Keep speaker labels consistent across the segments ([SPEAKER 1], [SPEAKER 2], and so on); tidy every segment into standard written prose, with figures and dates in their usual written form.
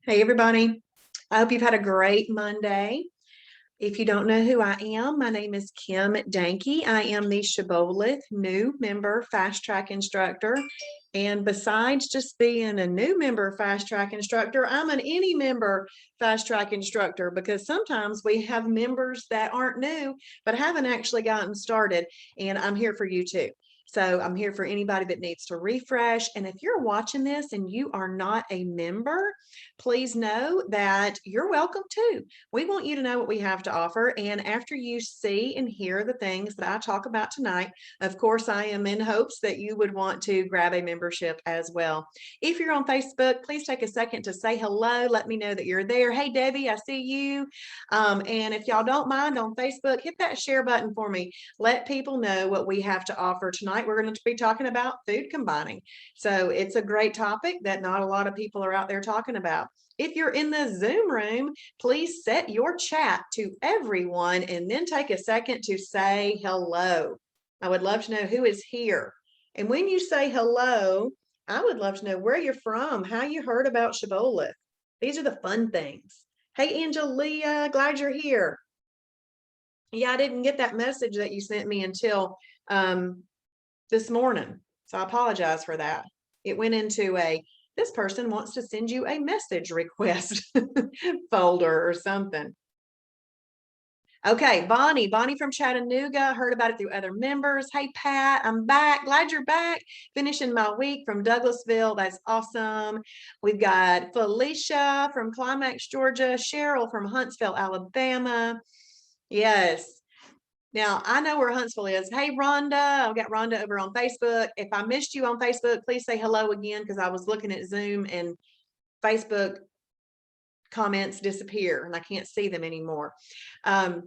[SPEAKER 1] Hey, everybody. I hope you've had a great Monday. If you don't know who I am, my name is Mct Dahnke. I am the Shibboleth new member fast track instructor. And besides just being a new member fast track instructor, I'm an any member fast track instructor because sometimes we have members that aren't new, but haven't actually gotten started. And I'm here for you too. So I'm here for anybody that needs to refresh. And if you're watching this and you are not a member, please know that you're welcome too. We want you to know what we have to offer. And after you see and hear the things that I talk about tonight, of course, I am in hopes that you would want to grab a membership as well. If you're on Facebook, please take a second to say hello. Let me know that you're there. Hey, Debbie, I see you. And if y'all don't mind on Facebook, hit that share button for me. Let people know what we have to offer tonight. We're going to be talking about food combining. So it's a great topic that not a lot of people are out there talking about. If you're in the Zoom room, please set your chat to everyone and then take a second to say hello. I would love to know who is here. And when you say hello, I would love to know where you're from, how you heard about Shibboleth. These are the fun things. Hey, Angelia, glad you're here. Yeah, I didn't get that message that you sent me until this morning. So I apologize for that. It went into this person wants to send you a message request folder or something. Okay, Bonnie from Chattanooga, heard about it through other members. Hey, Pat, I'm back. Glad you're back. Finishing my week from Douglasville. That's awesome. We've got Felicia from Climax, Georgia. Cheryl from Huntsville, Alabama. Yes. Now, I know where Huntsville is. Hey, Rhonda. I've got Rhonda over on Facebook. If I missed you on Facebook, please say hello again because I was looking at Zoom and Facebook comments disappear and I can't see them anymore. I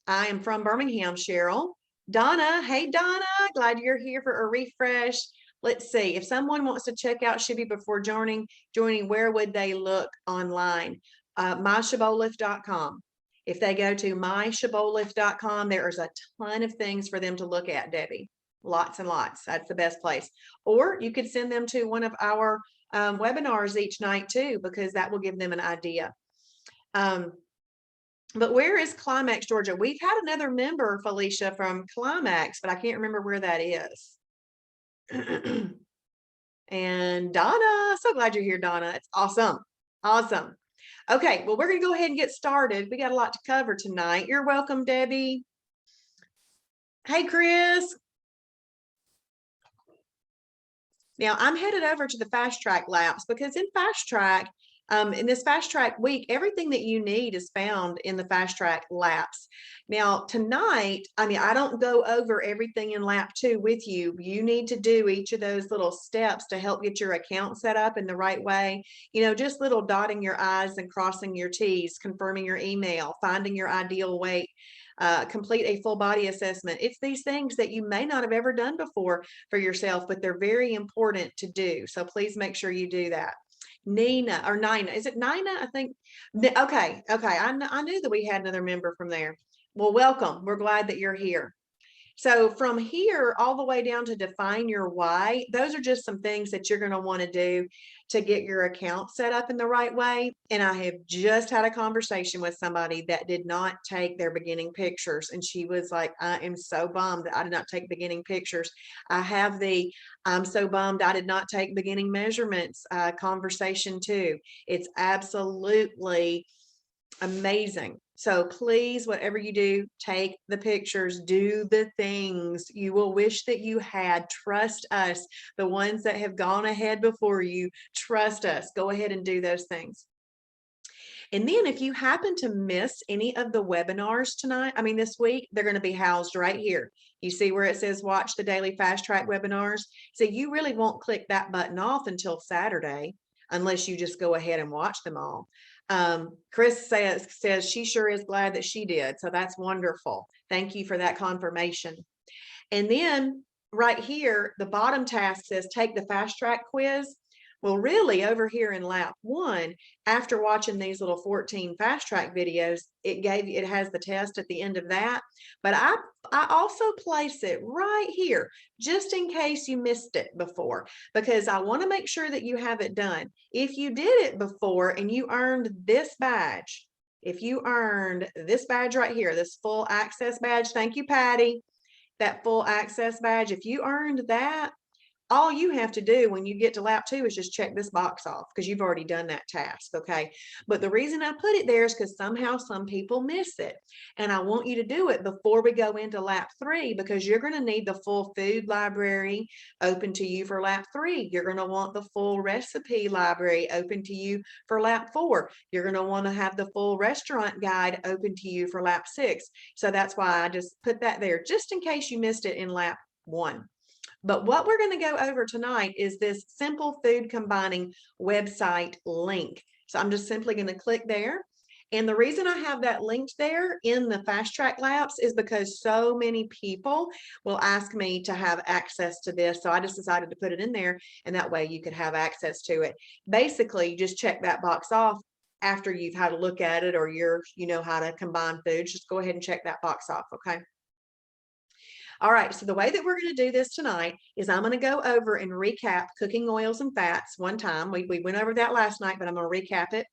[SPEAKER 1] am from Birmingham, Cheryl. Donna. Hey, Donna. Glad you're here for a refresh. Let's see. If someone wants to check out Shibby before joining, where would they look online? myshibboleth.com. If they go to myshibboleth.com, there is a ton of things for them to look at, Debbie. Lots and lots. That's the best place. Or you could send them to one of our webinars each night too, because that will give them an idea. But where is Climax, Georgia? We've had another member, Felicia, from Climax, but I can't remember where that is. And Donna, so glad you're here, Donna. It's awesome. Awesome. Okay, well, we're going to go ahead and get started. We got a lot to cover tonight. You're welcome, Debbie. Hey, Chris. Now, I'm headed over to the Fast Track Labs because in Fast Track, in this Fast Track week, everything that you need is found in the Fast Track Labs. Now, tonight, I don't go over everything in Lap 2 with you. You need to do each of those little steps to help get your account set up in the right way. You know, just little dotting your I's and crossing your T's, confirming your email, finding your ideal weight. Complete a full body assessment. It's these things that you may not have ever done before for yourself, but they're very important to do. So please make sure you do that. Nina, is it Nina? I think. Okay. I knew that we had another member from there. Well, welcome. We're glad that you're here. So from here all the way down to define your why, those are just some things that you're going to want to do to get your account set up in the right way. And I have just had a conversation with somebody that did not take their beginning pictures. And she was like, I am so bummed that I did not take beginning pictures. I have the I'm so bummed I did not take beginning measurements conversation too. It's absolutely amazing So please, whatever you do, take the pictures, do the things you will wish that you had. Trust us, the ones that have gone ahead before you, trust us. Go ahead and do those things. And then if you happen to miss any of the webinars this week, they're going to be housed right here. You see where it says watch the daily fast track webinars? So you really won't click that button off until Saturday, unless you just go ahead and watch them all. Chris says she sure is glad that she did. So that's wonderful. Thank you for that confirmation. And then right here, the bottom task says take the fast track quiz. Well, really over here in lap 1, after watching these little 14 fast track videos, it has the test at the end of that. But I also place it right here just in case you missed it before, because I want to make sure that you have it done. If you did it before and you earned this badge, if you earned this badge right here, this full access badge, thank you, Patty, that full access badge, if you earned that, all you have to do when you get to lap 2 is just check this box off, because you've already done that task. Okay. But the reason I put it there is because somehow some people miss it. And I want you to do it before we go into lap 3, because you're going to need the full food library open to you for lap 3. You're going to want the full recipe library open to you for lap 4. You're going to want to have the full restaurant guide open to you for lap 6. So that's why I just put that there, just in case you missed it in lap 1. But what we're going to go over tonight is this simple food combining website link. So I'm just simply going to click there. And the reason I have that linked there in the fast track laps is because so many people will ask me to have access to this. So I just decided to put it in there, and that way you could have access to it. Basically, just check that box off after you've had a look at it, or you know how to combine foods. Just go ahead and check that box off. Okay. All right, so the way that we're going to do this tonight is I'm going to go over and recap cooking oils and fats one time. We went over that last night, but I'm going to recap it.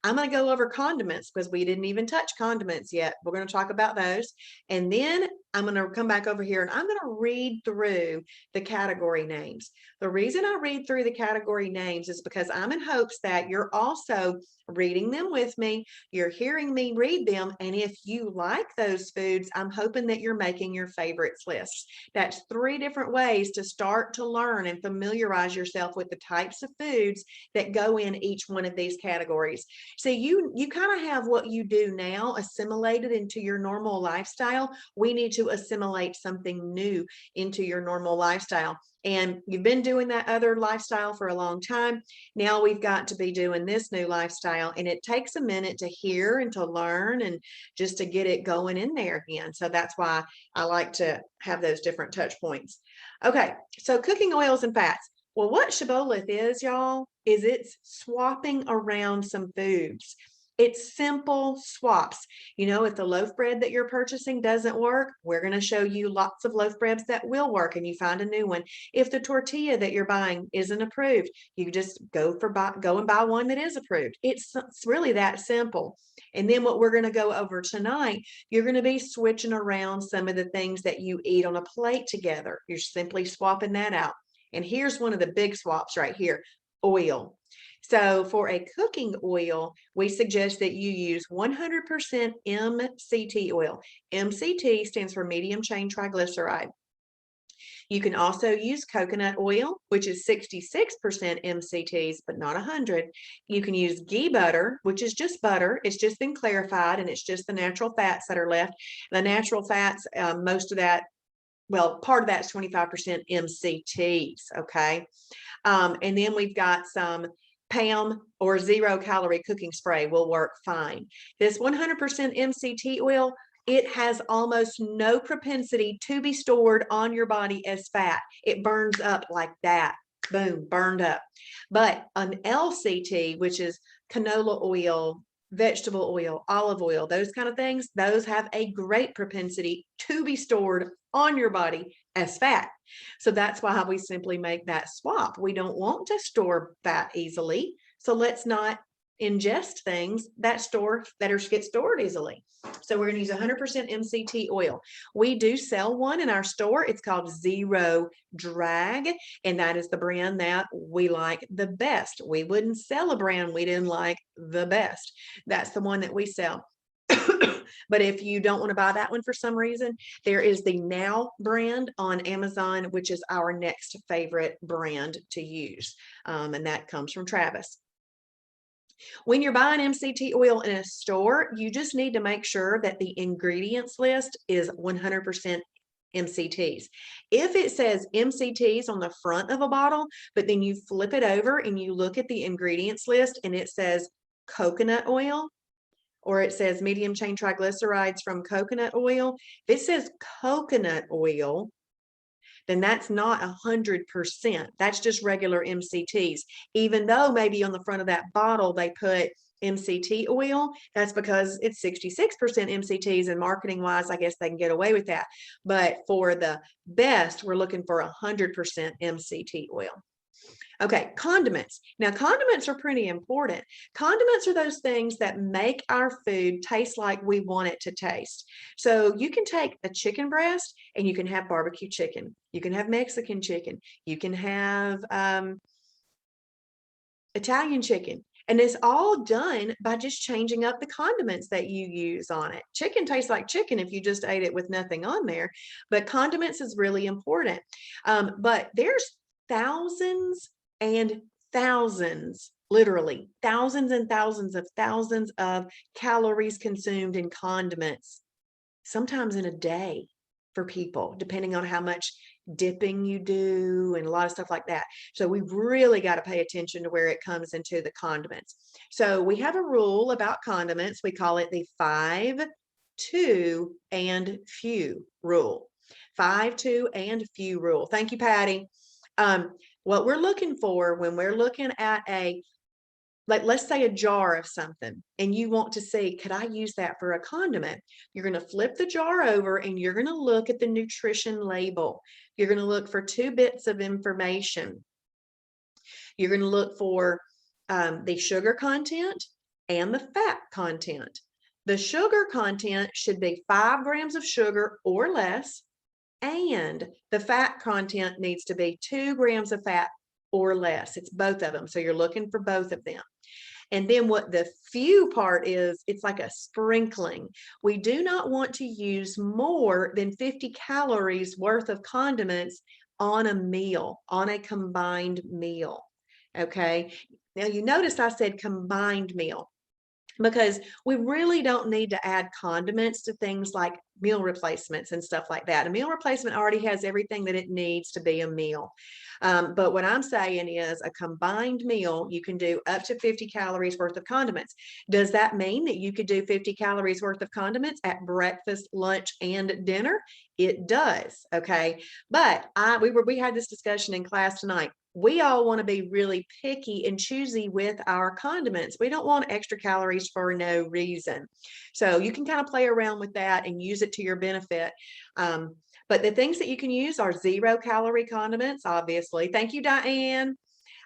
[SPEAKER 1] I'm going to go over condiments because we didn't even touch condiments yet. We're going to talk about those. And then I'm going to come back over here and I'm going to read through the category names. The reason I read through the category names is because I'm in hopes that you're also reading them with me, you're hearing me read them, and if you like those foods, I'm hoping that you're making your favorites lists. That's 3 different ways to start to learn and familiarize yourself with the types of foods that go in each one of these categories. So you kind of have what you do now assimilated into your normal lifestyle. We need to assimilate something new into your normal lifestyle. And you've been doing that other lifestyle for a long time. Now we've got to be doing this new lifestyle, and it takes a minute to hear and to learn and just to get it going in there again. So that's why I like to have those different touch points. Okay, so cooking oils and fats. Well, what Shibboleth is, y'all, is it's swapping around some foods. It's simple swaps. You know, if the loaf bread that you're purchasing doesn't work, we're going to show you lots of loaf breads that will work, and you find a new one. If the tortilla that you're buying isn't approved, you just go and buy one that is approved. It's really that simple. And then what we're going to go over tonight, you're going to be switching around some of the things that you eat on a plate together. You're simply swapping that out. And here's one of the big swaps right here, oil. So for a cooking oil, we suggest that you use 100% MCT oil. MCT stands for medium chain triglyceride. You can also use coconut oil, which is 66% MCTs, but not 100. You can use ghee butter, which is just butter. It's just been clarified, and it's just the natural fats that are left. The natural fats, most of that, well, part of that's 25% MCTs, okay? And then we've got some PAM or 0-calorie cooking spray will work fine. This 100% MCT oil, it has almost no propensity to be stored on your body as fat. It burns up like that. Boom, burned up. But an LCT, which is canola oil, vegetable oil, olive oil, those kind of things, those have a great propensity to be stored on your body as fat. So that's why we simply make that swap. We don't want to store fat easily, so let's not ingest things that get stored easily. So we're going to use 100% MCT oil. We do sell one in our store. It's called Zero Drag, and that is the brand that we like the best. We wouldn't sell a brand we didn't like the best. That's the one that we sell. But if you don't want to buy that one for some reason, there is the Now brand on Amazon, which is our next favorite brand to use. And that comes from Travis. When you're buying MCT oil in a store, you just need to make sure that the ingredients list is 100% MCTs. If it says MCTs on the front of a bottle, but then you flip it over and you look at the ingredients list and it says coconut oil, or it says medium chain triglycerides from coconut oil, if it says coconut oil, then that's not 100%. That's just regular MCTs. Even though maybe on the front of that bottle they put MCT oil, that's because it's 66% MCTs, and marketing wise, I guess they can get away with that. But for the best, we're looking for 100% MCT oil. Okay, condiments. Now, condiments are pretty important. Condiments are those things that make our food taste like we want it to taste. So you can take a chicken breast and you can have barbecue chicken. You can have Mexican chicken. You can have Italian chicken. And it's all done by just changing up the condiments that you use on it. Chicken tastes like chicken if you just ate it with nothing on there, but condiments is really important. But there's thousands and thousands, literally thousands and thousands of calories consumed in condiments, sometimes in a day for people, depending on how much dipping you do and a lot of stuff like that. So we really got to pay attention to where it comes into the condiments. So we have a rule about condiments. We call it the 5, 2, and few rule. 5, 2, and few rule. Thank you, Patty. What we're looking for when we're looking at let's say a jar of something, and you want to see, could I use that for a condiment? You're going to flip the jar over and you're going to look at the nutrition label. You're going to look for 2 bits of information. You're going to look for the sugar content and the fat content. The sugar content should be 5 grams of sugar or less, and the fat content needs to be 2 grams of fat or less. It's both of them. So you're looking for both of them. And then what the few part is, it's like a sprinkling. We do not want to use more than 50 calories worth of condiments on a meal, on a combined meal. Okay. Now you notice I said combined meal, because we really don't need to add condiments to things like meal replacements and stuff like that. A meal replacement already has everything that it needs to be a meal. But what I'm saying is a combined meal, you can do up to 50 calories worth of condiments. Does that mean that you could do 50 calories worth of condiments at breakfast, lunch, and dinner? It does. Okay. But we had this discussion in class tonight. We all want to be really picky and choosy with our condiments. We don't want extra calories for no reason. So you can kind of play around with that and use it to your benefit. But the things that you can use are 0-calorie condiments, obviously. Thank you, Diane.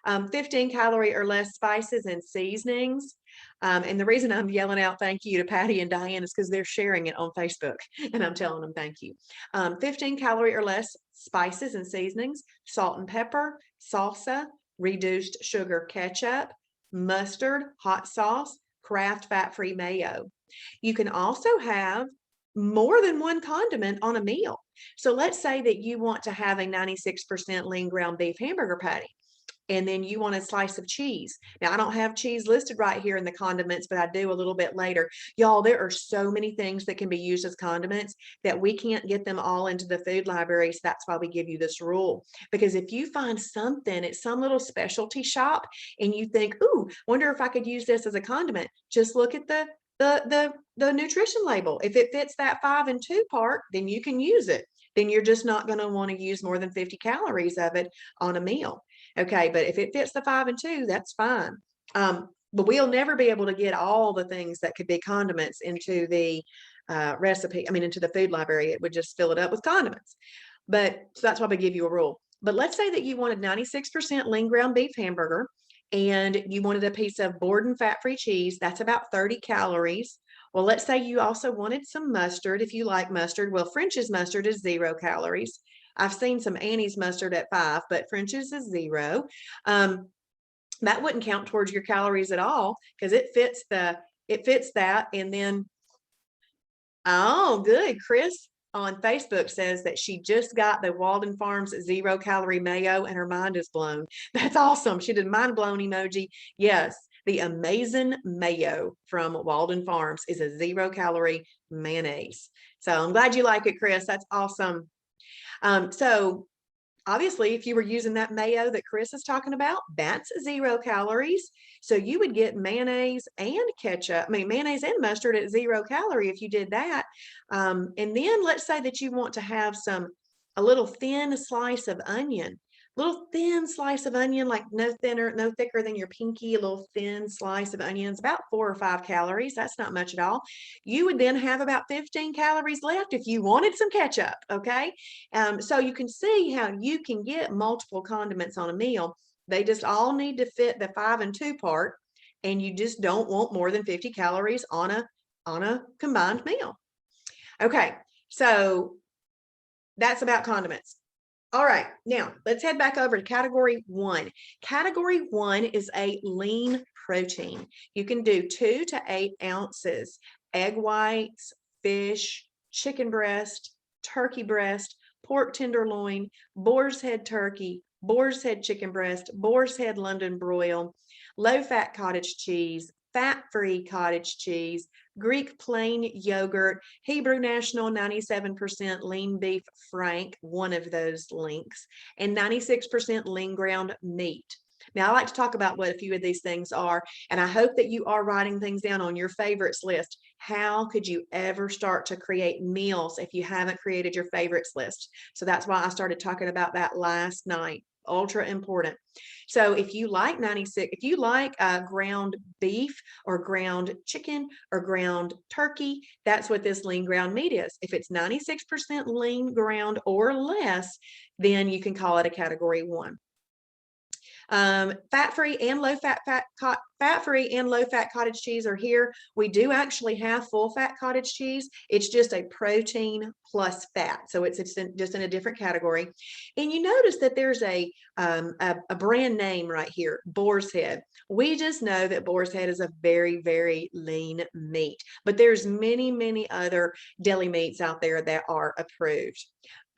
[SPEAKER 1] 15 calorie or less spices and seasonings. And the reason I'm yelling out thank you to Patty and Diane is because they're sharing it on Facebook and I'm telling them thank you. 15 calorie or less spices and seasonings, salt and pepper, salsa, reduced sugar ketchup, mustard, hot sauce, Kraft fat-free mayo. You can also have more than one condiment on a meal. So let's say that you want to have a 96% lean ground beef hamburger patty, and then you want a slice of cheese. Now, I don't have cheese listed right here in the condiments, but I do a little bit later. Y'all, there are so many things that can be used as condiments that we can't get them all into the food library. So that's why we give you this rule. Because if you find something at some little specialty shop and you think, ooh, wonder if I could use this as a condiment, just look at the nutrition label. If it fits that 5 and 2 part, then you can use it. Then you're just not going to want to use more than 50 calories of it on a meal. Okay, but if it fits the 5 and 2, that's fine. But we'll never be able to get all the things that could be condiments into the recipe. I mean, into the food library. It would just fill it up with condiments. But so that's why we give you a rule. But let's say that you wanted 96% lean ground beef hamburger and you wanted a piece of Borden fat-free cheese. That's about 30 calories. Well, let's say you also wanted some mustard if you like mustard. Well, French's mustard is 0 calories. I've seen some Annie's mustard at 5, but French's is 0. That wouldn't count towards your calories at all because it fits that. And then Oh, good. Chris on Facebook says that she just got the Walden Farms 0-calorie mayo and her mind is blown. That's awesome. She did mind blown emoji. Yes, the amazing mayo from Walden Farms is a 0-calorie mayonnaise. So I'm glad you like it, Chris. That's awesome. So obviously, if you were using that mayo that Chris is talking about, that's 0 calories. So you would get mayonnaise and ketchup, mayonnaise and mustard at 0 calorie if you did that. And then let's say that you want to have a little thin slice of onion, little thin slice of onion, like no thicker than your pinky, a little thin slice of onions, about 4 or 5 calories. That's not much at all. You would then have about 15 calories left if you wanted some ketchup, okay? So you can see how you can get multiple condiments on a meal. They just all need to fit the 5 and 2 part, and you just don't want more than 50 calories on a combined meal. Okay, so that's about condiments. All right, now let's head back over to category 1. Category 1 is a lean protein. You can do 2 to 8 ounces, egg whites, fish, chicken breast, turkey breast, pork tenderloin, boar's head turkey, boar's head chicken breast, boar's head London broil, low-fat cottage cheese, fat-free cottage cheese, Greek plain yogurt, Hebrew National 97% lean beef frank, one of those links, and 96% lean ground meat. Now, I like to talk about what a few of these things are, and I hope that you are writing things down on your favorites list. How could you ever start to create meals if you haven't created your favorites list? So that's why I started talking about that last night. Ultra important. So if you like ground beef or ground chicken or ground turkey, that's what this lean ground meat is. If it's 96% lean ground or less, then you can call it a category 1. Fat-free and low-fat fat-free and low-fat cottage cheese are here. We do actually have full-fat cottage cheese. It's just a protein plus fat, so it's just in a different category. And you notice that there's a brand name right here, Boar's Head. We just know that Boar's Head is a very, very lean meat, but there's many other deli meats out there that are approved.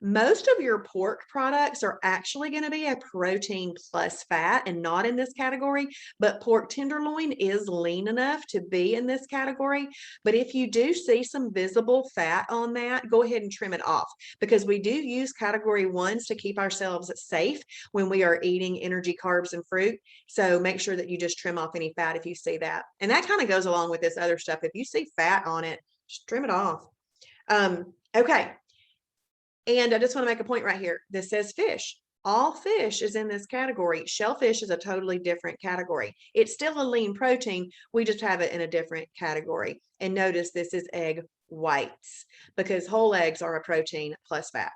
[SPEAKER 1] Most of your pork products are actually going to be a protein plus fat and not in this category, but pork tenderloin is lean enough to be in this category. But if you do see some visible fat on that, go ahead and trim it off, because we do use category 1s to keep ourselves safe when we are eating energy, carbs, and fruit. So make sure that you just trim off any fat if you see that. And that kind of goes along with this other stuff. If you see fat on it, just trim it off. Okay. And I just want to make a point right here. This says fish. All fish is in this category. Shellfish is a totally different category. It's still a lean protein. We just have it in a different category. And notice this is egg whites, because whole eggs are a protein plus fat.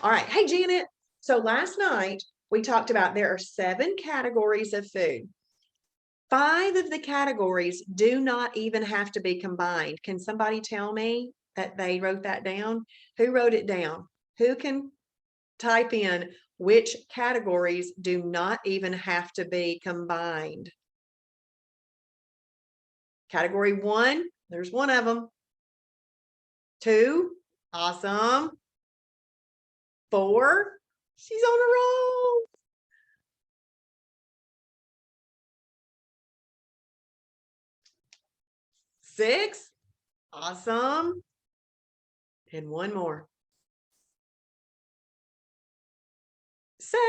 [SPEAKER 1] All right. Hey, Janet. So last night we talked about there are 7 categories of food. 5 of the categories do not even have to be combined. Can somebody tell me that they wrote that down? Who wrote it down? Who can type in which categories do not even have to be combined? Category 1, there's one of them. 2, awesome. 4, she's on a roll. 6, awesome. And one more. 7,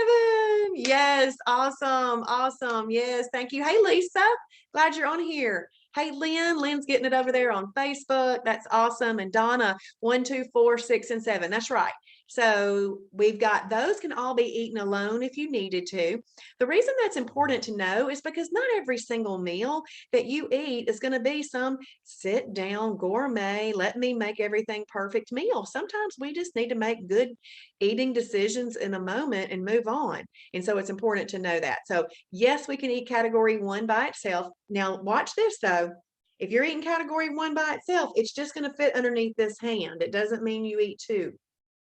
[SPEAKER 1] yes, awesome, yes, thank you. Hey, Lisa, glad you're on here. Hey, Lynn's getting it over there on Facebook. That's awesome. And Donna, 1, 2, 4, 6, and 7. That's right. So we've got those can all be eaten alone if you needed to. The reason that's important to know is because not every single meal that you eat is going to be some sit down gourmet, let me make everything perfect meal. Sometimes we just need to make good eating decisions in a moment and move on. And so it's important to know that. So yes, we can eat category 1 by itself. Now watch this though. If you're eating category 1 by itself, it's just going to fit underneath this hand. It doesn't mean you eat 2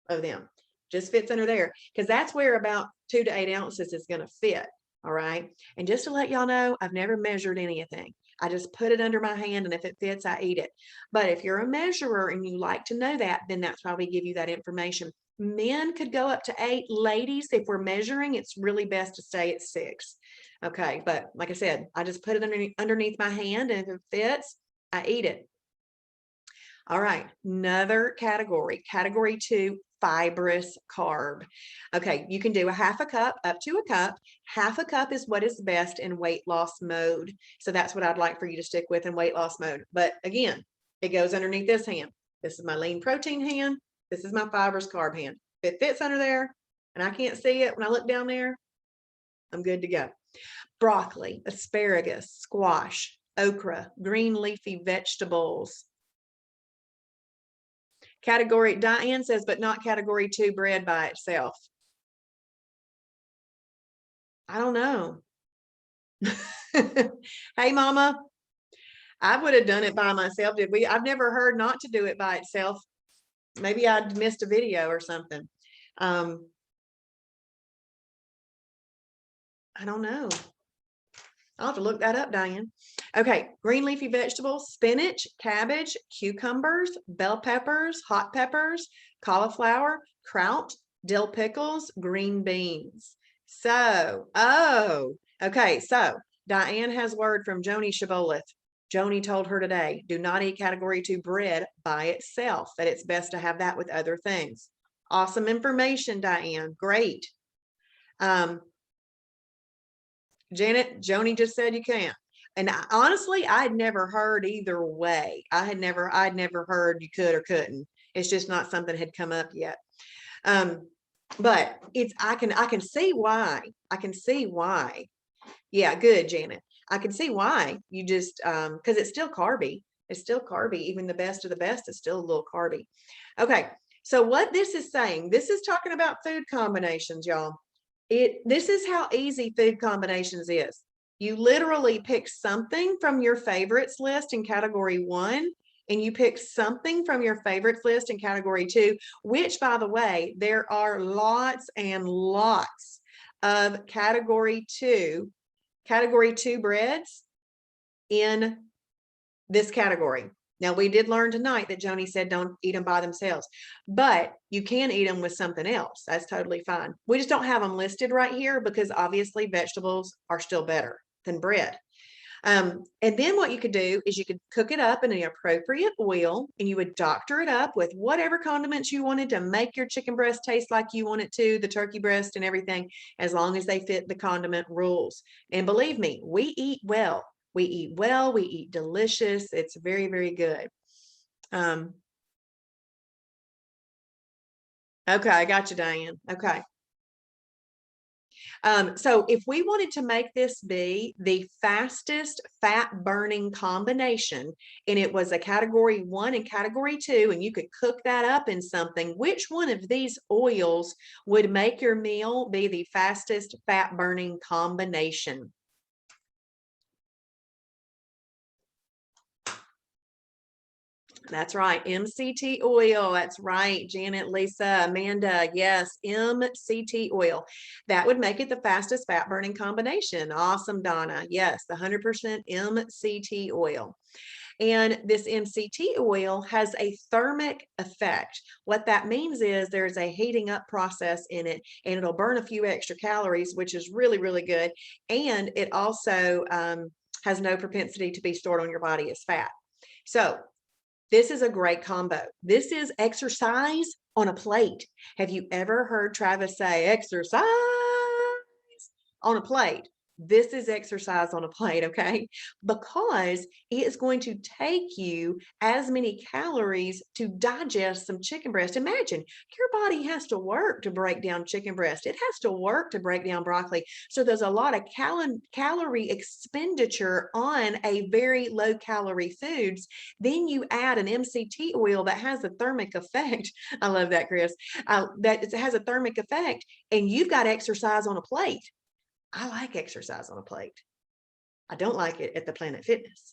[SPEAKER 1] of them. Just fits under there, because that's where about 2 to 8 ounces is going to fit. All right. And just to let y'all know, I've never measured anything. I just put it under my hand, and if it fits, I eat it. But if you're a measurer and you like to know that, then that's why we give you that information. Men could go up to 8. Ladies, if we're measuring, it's really best to stay at 6. Okay. But like I said, I just put it underneath my hand, and if it fits, I eat it. All right, another category, category 2, fibrous carb. Okay, you can do a half a cup up to a cup. Half a cup is what is best in weight loss mode. So that's what I'd like for you to stick with in weight loss mode. But again, it goes underneath this hand. This is my lean protein hand. This is my fibrous carb hand. If it fits under there and I can't see it when I look down there, I'm good to go. Broccoli, asparagus, squash, okra, green leafy vegetables. Category, Diane says, but not category 2 bread by itself. I don't know. Hey, Mama, I would have done it by myself. Did we? I've never heard not to do it by itself. Maybe I'd missed a video or something. I don't know. I'll have to look that up, Diane. Okay, green leafy vegetables, spinach, cabbage, cucumbers, bell peppers, hot peppers, cauliflower, kraut, dill pickles, green beans. So, okay, so Diane has word from Joni Shibboleth. Joni told her today, do not eat category 2 bread by itself, that it's best to have that with other things. Awesome information, Diane. Great. Janet, Joni just said you can't. And honestly, I'd never heard either way. I'd never heard you could or couldn't. It's just not something that had come up yet. But I can see why. I can see why. Yeah, good, Janet. I can see why you just because it's still carby. It's still carby. Even the best of the best is still a little carby. Okay, so what this is saying, this is talking about food combinations, y'all. This is how easy food combinations is. You literally pick something from your favorites list in category 1, and you pick something from your favorites list in category 2, which, by the way, there are lots and lots of category 2 breads in this category. Now, we did learn tonight that Joni said don't eat them by themselves, but you can eat them with something else. That's totally fine. We just don't have them listed right here because obviously vegetables are still better than bread. And then what you could do is you could cook it up in the appropriate oil, and you would doctor it up with whatever condiments you wanted to make your chicken breast taste like you want it to, the turkey breast and everything, as long as they fit the condiment rules. And believe me, we eat well. We eat well, we eat delicious. It's very, very good. Okay, I got you, Diane. Okay. So if we wanted to make this be the fastest fat burning combination, and it was a category 1 and category 2, and you could cook that up in something, which one of these oils would make your meal be the fastest fat burning combination? That's right, MCT oil. That's right, Janet, Lisa, Amanda. Yes, MCT oil. That would make it the fastest fat burning combination. Awesome, Donna. Yes, the 100% MCT oil. And this MCT oil has a thermic effect. What that means is there's a heating up process in it, and it'll burn a few extra calories, which is really, really good. And it also has no propensity to be stored on your body as fat. So this is a great combo. This is exercise on a plate. Have you ever heard Travis say exercise on a plate? This is exercise on a plate, okay? Because it is going to take you as many calories to digest some chicken breast. Imagine your body has to work to break down chicken breast. It has to work to break down broccoli. So there's a lot of calorie expenditure on a very low calorie foods. Then you add an MCT oil that has a thermic effect. I love that, Chris. That it has a thermic effect, and you've got exercise on a plate. I like exercise on a plate. I don't like it at the Planet Fitness.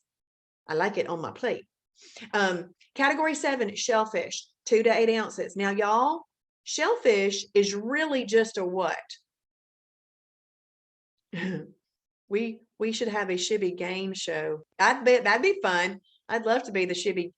[SPEAKER 1] I like it on my plate. Category 7, shellfish, 2 to 8 ounces. Now, y'all, shellfish is really just a what? We should have a Shibby game show. I bet that'd be fun. I'd love to be the Shibby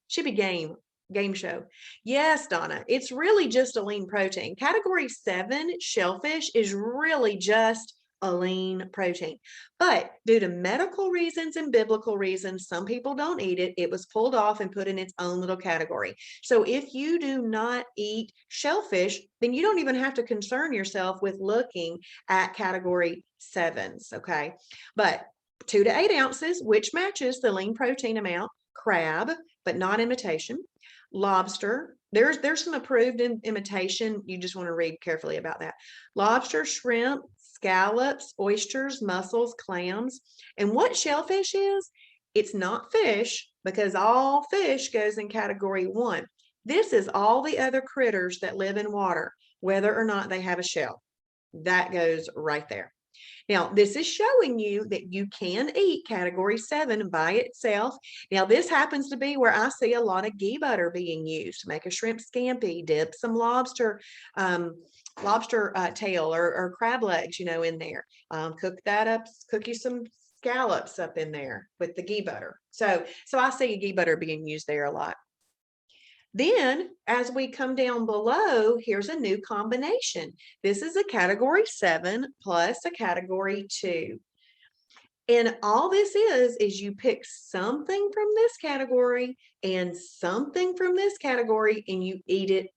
[SPEAKER 1] game show. Yes, Donna, it's really just a lean protein. Category 7 shellfish is really just a lean protein. But due to medical reasons and biblical reasons, some people don't eat it. It was pulled off and put in its own little category. So if you do not eat shellfish, then you don't even have to concern yourself with looking at category 7s, okay? But 2 to 8 ounces, which matches the lean protein amount. Crab, but not imitation. Lobster, there's some approved imitation. You just want to read carefully about that. Lobster, shrimp, scallops, oysters, mussels, clams. And what shellfish is, it's not fish, because all fish goes in category 1. This is all the other critters that live in water, whether or not they have a shell. That goes right there. Now, this is showing you that you can eat category 7 by itself. Now, this happens to be where I see a lot of ghee butter being used to make a shrimp scampi, dip some lobster tail or crab legs, in there. Cook that up, cook you some scallops up in there with the ghee butter. So I see ghee butter being used there a lot. Then as we come down below, here's a new combination. This is a category 7 plus a category 2. And all this is you pick something from this category and something from this category and you eat it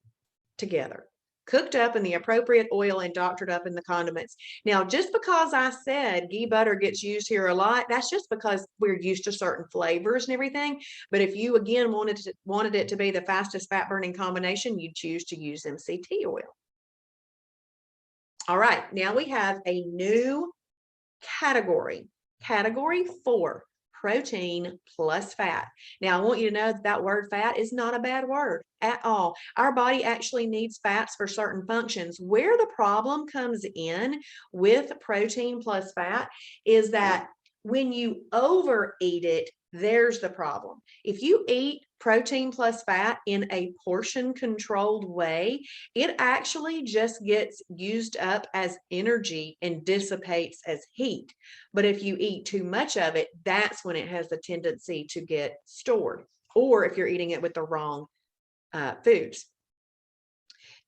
[SPEAKER 1] together, cooked up in the appropriate oil and doctored up in the condiments. Now, just because I said ghee butter gets used here a lot, that's just because we're used to certain flavors and everything. But if you, again, wanted it to be the fastest fat burning combination, you'd choose to use MCT oil. All right, now we have a new category, category 4. Protein plus fat. Now, I want you to know that word fat is not a bad word at all. Our body actually needs fats for certain functions. Where the problem comes in with protein plus fat is that when you overeat it, there's the problem. If you eat protein plus fat in a portion controlled way, it actually just gets used up as energy and dissipates as heat. But if you eat too much of it, that's when it has the tendency to get stored, or if you're eating it with the wrong foods.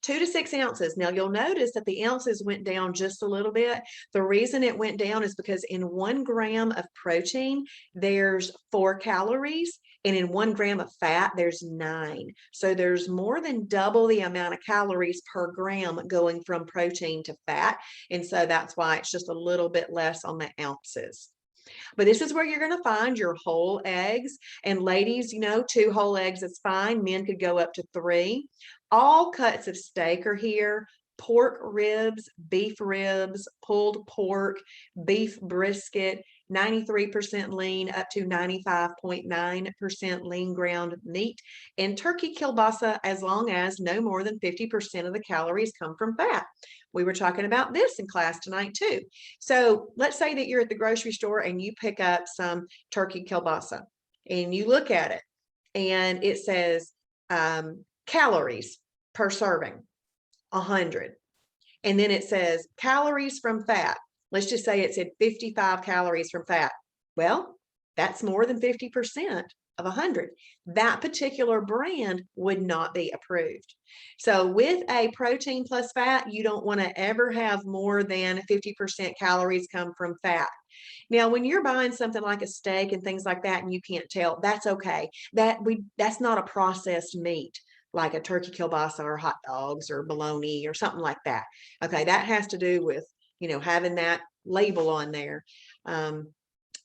[SPEAKER 1] 2 to 6 ounces. Now you'll notice that the ounces went down just a little bit. The reason it went down is because in 1 gram of protein, there's 4 calories, and in 1 gram of fat, there's 9. So there's more than double the amount of calories per gram going from protein to fat. And so that's why it's just a little bit less on the ounces. But this is where you're going to find your whole eggs. And ladies, 2 whole eggs is fine. Men could go up to 3. All cuts of steak are here. Pork ribs, beef ribs, pulled pork, beef brisket, 93% lean up to 95.9% lean ground meat, and turkey kielbasa, as long as no more than 50% of the calories come from fat. We were talking about this in class tonight too. So let's say that you're at the grocery store and you pick up some turkey kielbasa and you look at it and it says calories per serving, 100. And then it says calories from fat. Let's just say it said 55 calories from fat. Well, that's more than 50% of 100. That particular brand would not be approved. So with a protein plus fat, you don't want to ever have more than 50% calories come from fat. Now, when you're buying something like a steak and things like that, and you can't tell, that's okay. That's not a processed meat, like a turkey kielbasa or hot dogs or bologna or something like that. Okay, that has to do with, having that label on there.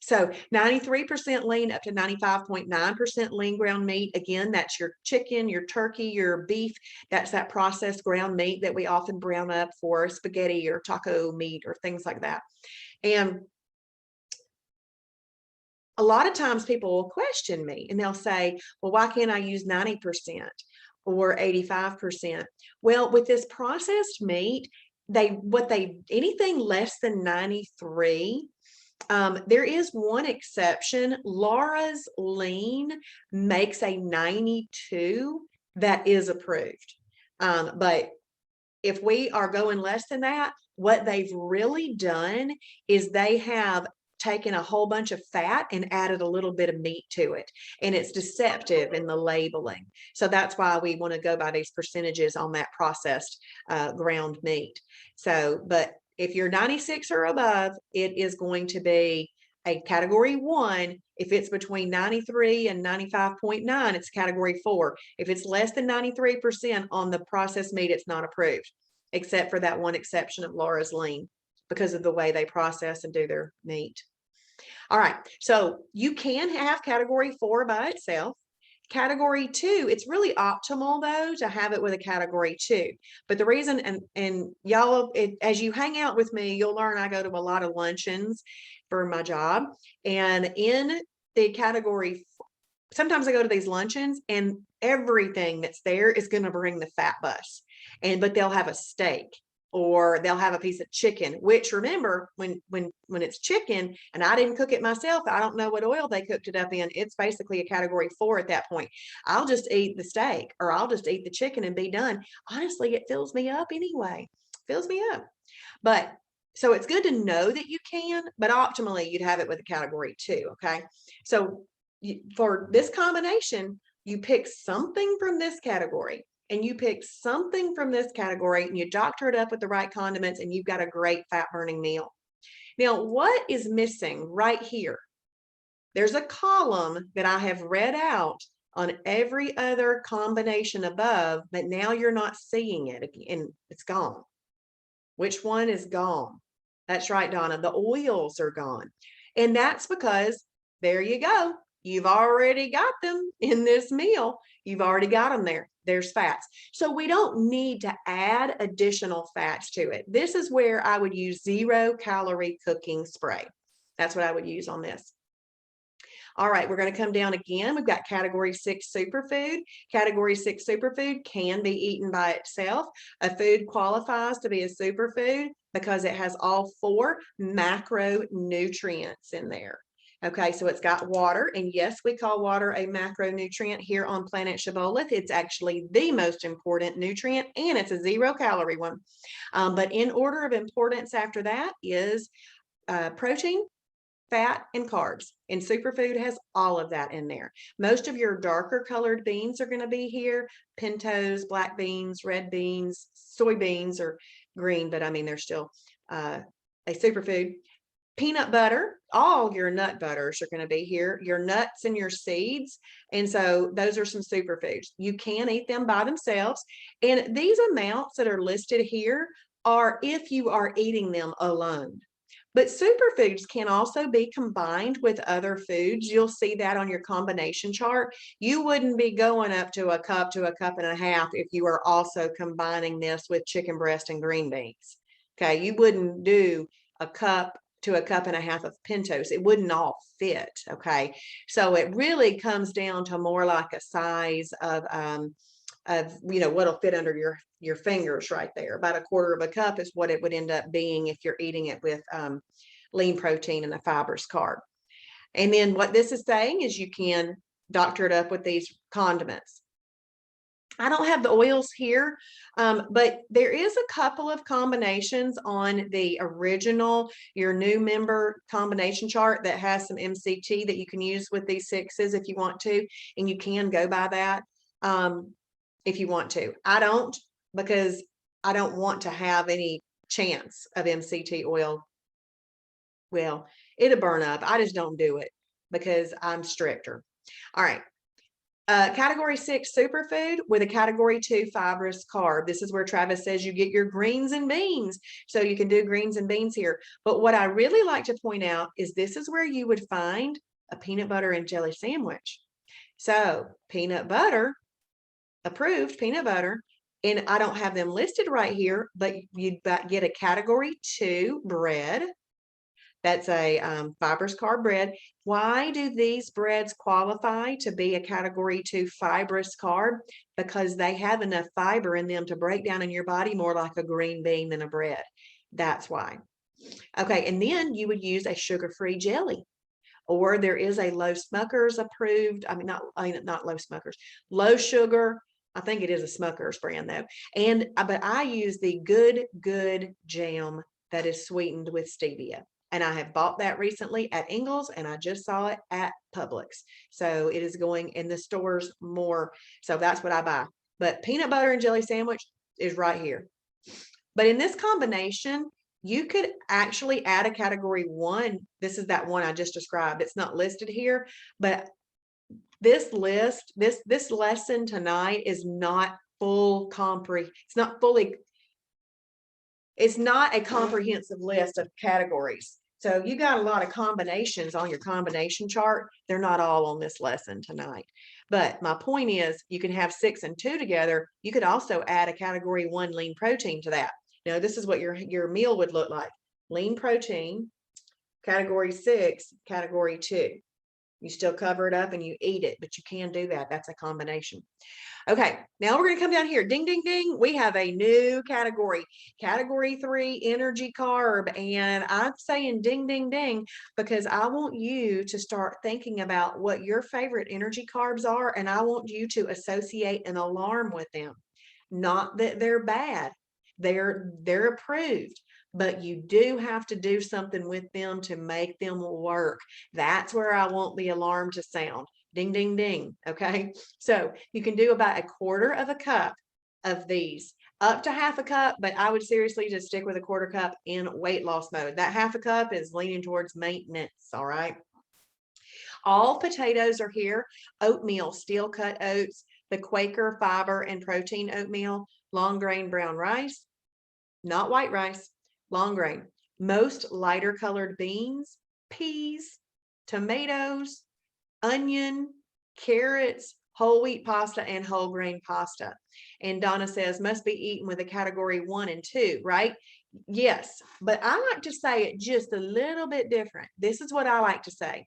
[SPEAKER 1] So 93% lean up to 95.9% lean ground meat. Again, that's your chicken, your turkey, your beef. That's that processed ground meat that we often brown up for spaghetti or taco meat or things like that. And a lot of times people will question me and they'll say, well, why can't I use 90% or 85%? Well, with this processed meat, anything less than 93, there is one exception. Laura's Lean makes a 92 that is approved. But if we are going less than that, what they've really done is they have taken a whole bunch of fat and added a little bit of meat to it. And it's deceptive in the labeling. So that's why we want to go by these percentages on that processed ground meat. So, but if you're 96 or above, it is going to be a category 1. If it's between 93 and 95.9, it's category 4. If it's less than 93% on the processed meat, it's not approved, except for that one exception of Laura's Lean, because of the way they process and do their meat. All right, so you can have category 4 by itself. Category 2, it's really optimal though to have it with a category 2. But the reason, and y'all, as you hang out with me, you'll learn I go to a lot of luncheons for my job. And in the category, sometimes I go to these luncheons and everything that's there is going to bring the fat bus. But they'll have a steak, or they'll have a piece of chicken, which, remember, when it's chicken and I didn't cook it myself, I don't know what oil they cooked it up in. It's basically a category 4 at that point. I'll just eat the steak, or I'll just eat the chicken and be done. Honestly, it fills me up anyway. Fills me up. But so it's good to know that you can, but optimally you'd have it with a category 2. Okay. So for this combination, you pick something from this category, and you pick something from this category, and you doctor it up with the right condiments, and you've got a great fat burning meal. Now, what is missing right here? There's a column that I have read out on every other combination above, but now you're not seeing it, and it's gone. Which one is gone? That's right, Donna, the oils are gone. And that's because, there you go, you've already got them in this meal. You've already got them there. There's fats. So we don't need to add additional fats to it. This is where I would use 0-calorie cooking spray. That's what I would use on this. All right, we're going to come down again. We've got category 6 superfood. Category 6 superfood can be eaten by itself. A food qualifies to be a superfood because it has all 4 macronutrients in there. Okay, so it's got water, and yes, we call water a macronutrient here on planet Shibboleth. It's actually the most important nutrient, and it's a 0-calorie one. But in order of importance after that is protein, fat, and carbs. And superfood has all of that in there. Most of your darker colored beans are going to be here. Pintos, black beans, red beans, soybeans are green, but I mean, they're still a superfood. Peanut butter, all your nut butters are going to be here, your nuts and your seeds. And so those are some superfoods. You can eat them by themselves. And these amounts that are listed here are if you are eating them alone. But superfoods can also be combined with other foods. You'll see that on your combination chart. You wouldn't be going up to a cup and a half if you are also combining this with chicken breast and green beans. Okay, you wouldn't do a cup to a cup and a half of pintos. It wouldn't all fit. Okay, so it really comes down to more like a size of what'll fit under your fingers right there. About 1/4 of a cup is what it would end up being if you're eating it with lean protein and a fibrous carb. And then what this is saying is you can doctor it up with these condiments. I don't have the oils here, but there is a couple of combinations on the original, your new member combination chart that has some MCT that you can use with these 6s if you want to, and you can go by that if you want to. I don't, because I don't want to have any chance of MCT oil. Well, it'll burn up. I just don't do it because I'm stricter. All right. Category 6 superfood with a category 2 fibrous carb. This is where Travis says you get your greens and beans. So you can do greens and beans here. But what I really like to point out is this is where you would find a peanut butter and jelly sandwich. So peanut butter, approved peanut butter, and I don't have them listed right here, but you'd get a category 2 bread. That's a fibrous carb bread. Why do these breads qualify to be a category 2 fibrous carb? Because they have enough fiber in them to break down in your body more like a green bean than a bread. That's why. Okay, and then you would use a sugar-free jelly. Or there is a low smokers approved, not low smokers, low sugar I think it is a Smucker's brand though. But I use the good jam that is sweetened with stevia. And I have bought that recently at Ingles, and I just saw it at Publix. So it is going in the stores more. So that's what I buy. But peanut butter and jelly sandwich is right here. But in this combination, you could actually add a category 1. This is that one I just described. It's not listed here, but this lesson tonight is not it's not a comprehensive list of categories. So you got a lot of combinations on your combination chart. They're not all on this lesson tonight. But my point is, you can have 6 and 2 together. You could also add a category 1 lean protein to that. Now, this is what your meal would look like. Lean protein, category 6, category 2. You still cover it up and you eat it, but you can do that. That's a combination. Okay, now we're going to come down here. Ding, ding, ding. We have a new category. Category 3, energy carb. And I'm saying ding, ding, ding, because I want you to start thinking about what your favorite energy carbs are. And I want you to associate an alarm with them. Not that they're bad. They're approved. But you do have to do something with them to make them work. That's where I want the alarm to sound. Ding, ding, ding. Okay. So you can do about 1/4 of a cup of these, up to 1/2 cup, but I would seriously just stick with 1/4 cup in weight loss mode. That 1/2 cup is leaning towards maintenance. All right. All potatoes are here. Oatmeal, steel cut oats, the Quaker fiber and protein oatmeal, long grain brown rice, not white rice, long grain, most lighter colored beans, peas, tomatoes, onion, carrots, whole wheat pasta, and whole grain pasta. And Donna says, must be eaten with a category 1 and 2, right? Yes, but I like to say it just a little bit different. This is what I like to say,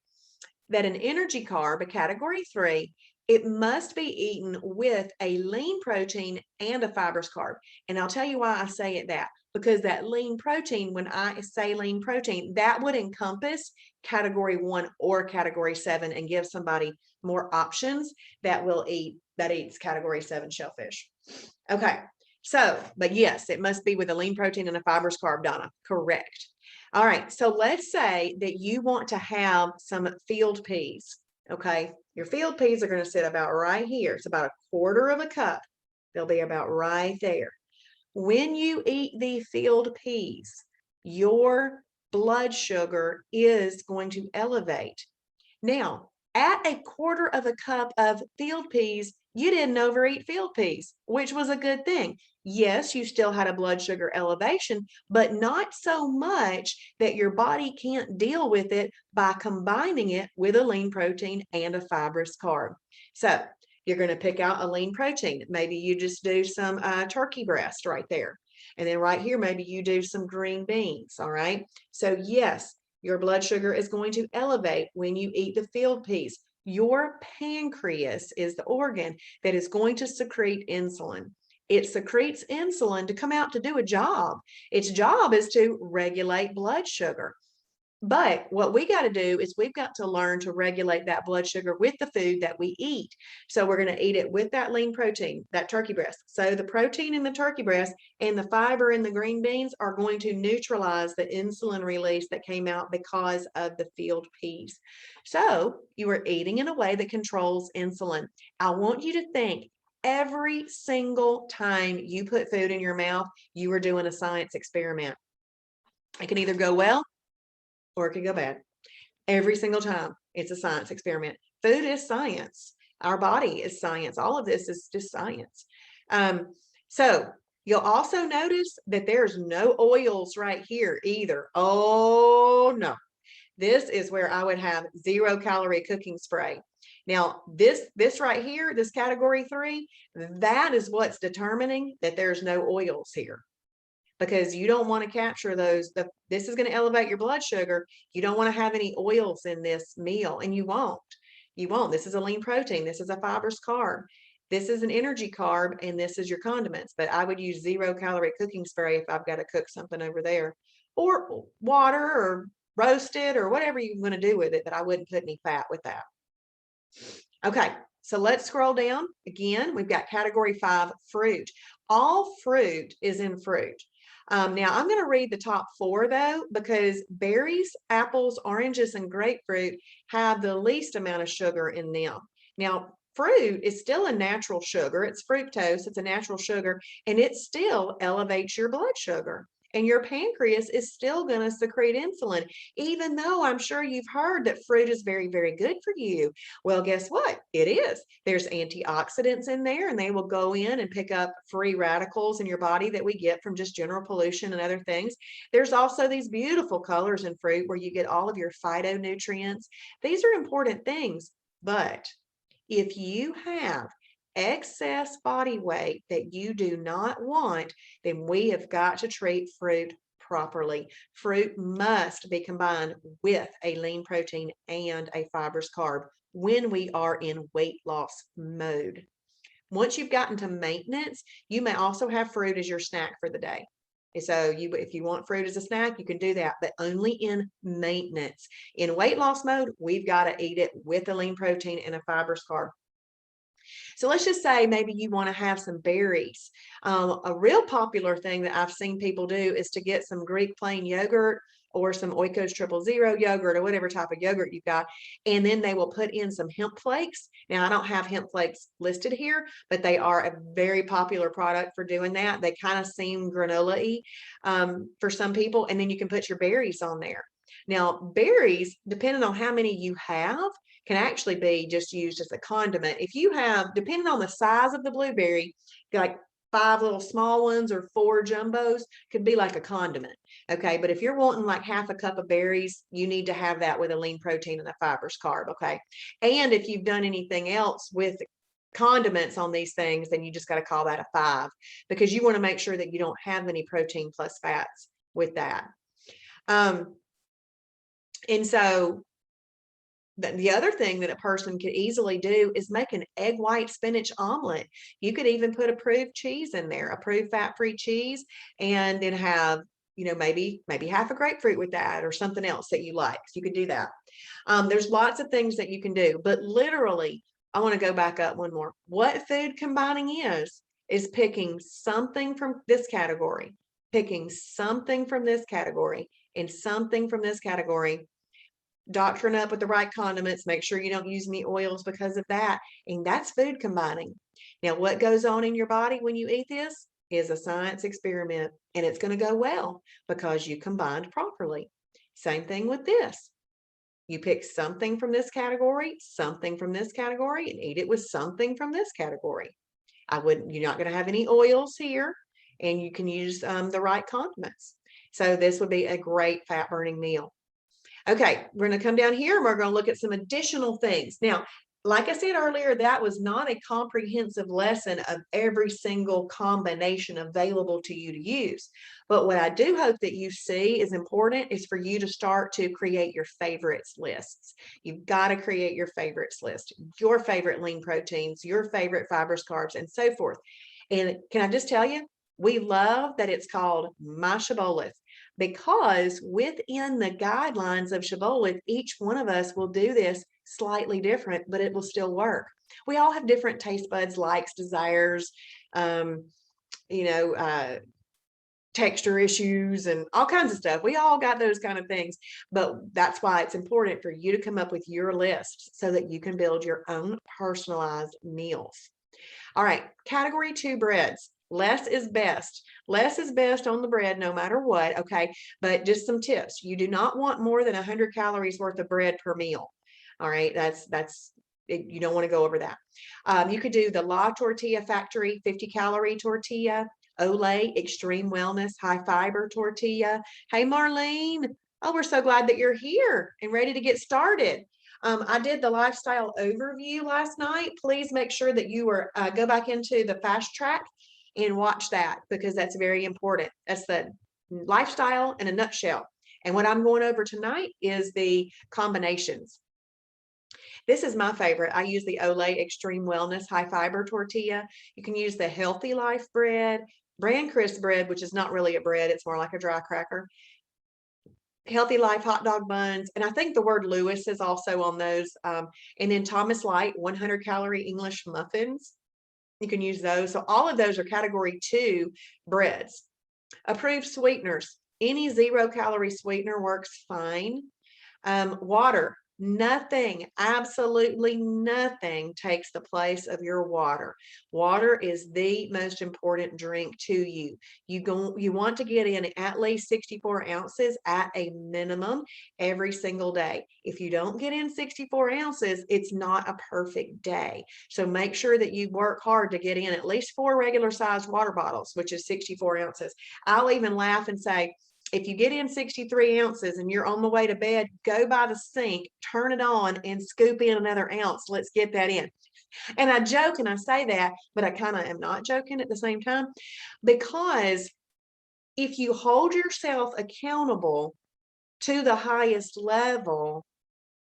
[SPEAKER 1] that an energy carb, a category 3, it must be eaten with a lean protein and a fibrous carb. And I'll tell you why I say it that, because that lean protein, when I say lean protein, that would encompass category 1 or category 7 and give somebody more options that eats category 7 shellfish. Okay. So, but yes, it must be with a lean protein and a fibrous carb, Donna. Correct. All right. So let's say that you want to have some field peas. Okay. Your field peas are going to sit about right here. It's about 1/4 of a cup. They'll be about right there. When you eat the field peas, your blood sugar is going to elevate. Now, at 1/4 of a cup of field peas, you didn't overeat field peas, which was a good thing. Yes, you still had a blood sugar elevation, but not so much that your body can't deal with it by combining it with a lean protein and a fibrous carb. So you're going to pick out a lean protein. Maybe you just do some turkey breast right there. And then right here, maybe you do some green beans. All right. So yes, your blood sugar is going to elevate when you eat the field peas. Your pancreas is the organ that is going to secrete insulin. It secretes insulin to come out to do a job. Its job is to regulate blood sugar. But what we got to do is we've got to learn to regulate that blood sugar with the food that we eat. So we're going to eat it with that lean protein, that turkey breast. So the protein in the turkey breast and the fiber in the green beans are going to neutralize the insulin release that came out because of the field peas. So you are eating in a way that controls insulin. I want you to think every single time you put food in your mouth, you are doing a science experiment. It can either go well or it can go bad. Every single time, it's a science experiment. Food is science. Our body is science. All of this is just science. So you'll also notice that there's no oils right here either. Oh, no. This is where I would have 0 calorie cooking spray. Now, this right here, this category 3, that is what's determining that there's no oils here. Because you don't want to capture those. This is going to elevate your blood sugar. You don't want to have any oils in this meal, and you won't. You won't. This is a lean protein. This is a fibrous carb. This is an energy carb, and this is your condiments. But I would use 0 calorie cooking spray if I've got to cook something over there, or water, or roast it, or whatever you're going to do with it. But I wouldn't put any fat with that. Okay. So let's scroll down again. We've got category 5, fruit. All fruit is in fruit. Now I'm going to read the top 4 though, because berries, apples, oranges, and grapefruit have the least amount of sugar in them. Now, fruit is still a natural sugar. It's fructose. It's a natural sugar, and it still elevates your blood sugar. And your pancreas is still going to secrete insulin, even though I'm sure you've heard that fruit is very, very good for you. Well, guess what? It is. There's antioxidants in there, and they will go in and pick up free radicals in your body that we get from just general pollution and other things. There's also these beautiful colors in fruit where you get all of your phytonutrients. These are important things, but if you have excess body weight that you do not want, then we have got to treat fruit properly. Fruit must be combined with a lean protein and a fibrous carb when we are in weight loss mode. Once you've gotten to maintenance, you may also have fruit as your snack for the day. So if you want fruit as a snack, you can do that, but only in maintenance. In weight loss mode, we've got to eat it with a lean protein and a fibrous carb. So let's just say maybe you want to have some berries. A real popular thing that I've seen people do is to get some Greek plain yogurt or some Oikos 000 yogurt or whatever type of yogurt you've got. And then they will put in some hemp flakes. Now, I don't have hemp flakes listed here, but they are a very popular product for doing that. They kind of seem granola-y for some people. And then you can put your berries on there. Now, berries, depending on how many you have, can actually be just used as a condiment. If you have, depending on the size of the blueberry, like 5 little small ones or 4 jumbos, could be like a condiment. Okay, but if you're wanting like half a cup of berries, you need to have that with a lean protein and a fibrous carb. Okay, and if you've done anything else with condiments on these things, then you just got to call that a 5, because you want to make sure that you don't have any protein plus fats with that. And so the other thing that a person could easily do is make an egg white spinach omelet. You could even put approved cheese in there, approved fat-free cheese, and then have, maybe half a grapefruit with that or something else that you like. So you could do that. There's lots of things that you can do, but literally, I want to go back up one more. What food combining is picking something from this category, picking something from this category, and something from this category. Doctoring up with the right condiments, make sure you don't use any oils because of that. And that's food combining. Now, what goes on in your body when you eat this is a science experiment, and it's going to go well because you combined properly. Same thing with this. You pick something from this category, something from this category, and eat it with something from this category. You're not going to have any oils here, and you can use the right condiments. So this would be a great fat burning meal. Okay, we're going to come down here and we're going to look at some additional things. Now, like I said earlier, that was not a comprehensive lesson of every single combination available to you to use. But what I do hope that you see is important is for you to start to create your favorites lists. You've got to create your favorites list, your favorite lean proteins, your favorite fibrous carbs, and so forth. And can I just tell you, we love that it's called My Shibboleth, because within the guidelines of Shibboleth, each one of us will do this slightly different, but it will still work. We all have different taste buds, likes, desires, texture issues and all kinds of stuff. We all got those kind of things, but that's why it's important for you to come up with your list so that you can build your own personalized meals. All right, category 2, breads. Less is best. Less is best on the bread no matter what, okay? But just some tips. You do not want more than 100 calories worth of bread per meal. All right, you don't want to go over that. You could do the La Tortilla Factory 50-calorie tortilla, Olay Extreme Wellness High Fiber Tortilla. Hey, Marlene. Oh, we're so glad that you're here and ready to get started. I did the lifestyle overview last night. Please make sure that you go back into the fast track and watch that, because that's very important. That's the lifestyle in a nutshell. And what I'm going over tonight is the combinations. This is my favorite. I use the Olay Extreme Wellness High Fiber Tortilla. You can use the Healthy Life bread, Bran Crisp bread, which is not really a bread. It's more like a dry cracker. Healthy Life hot dog buns, and I think the word Lewis is also on those. And then Thomas Light 100-calorie English muffins. You can use those. So all of those are category 2 breads. Approved sweeteners. Any 0-calorie sweetener works fine. Water. Nothing, absolutely nothing takes the place of your water. Water is the most important drink to you. You want to get in at least 64 ounces at a minimum every single day. If you don't get in 64 ounces, it's not a perfect day. So make sure that you work hard to get in at least 4 regular sized water bottles, which is 64 ounces. I'll even laugh and say, if you get in 63 ounces and you're on the way to bed, go by the sink, turn it on, and scoop in another ounce. Let's get that in. And I joke and I say that, but I kind of am not joking at the same time, because if you hold yourself accountable to the highest level,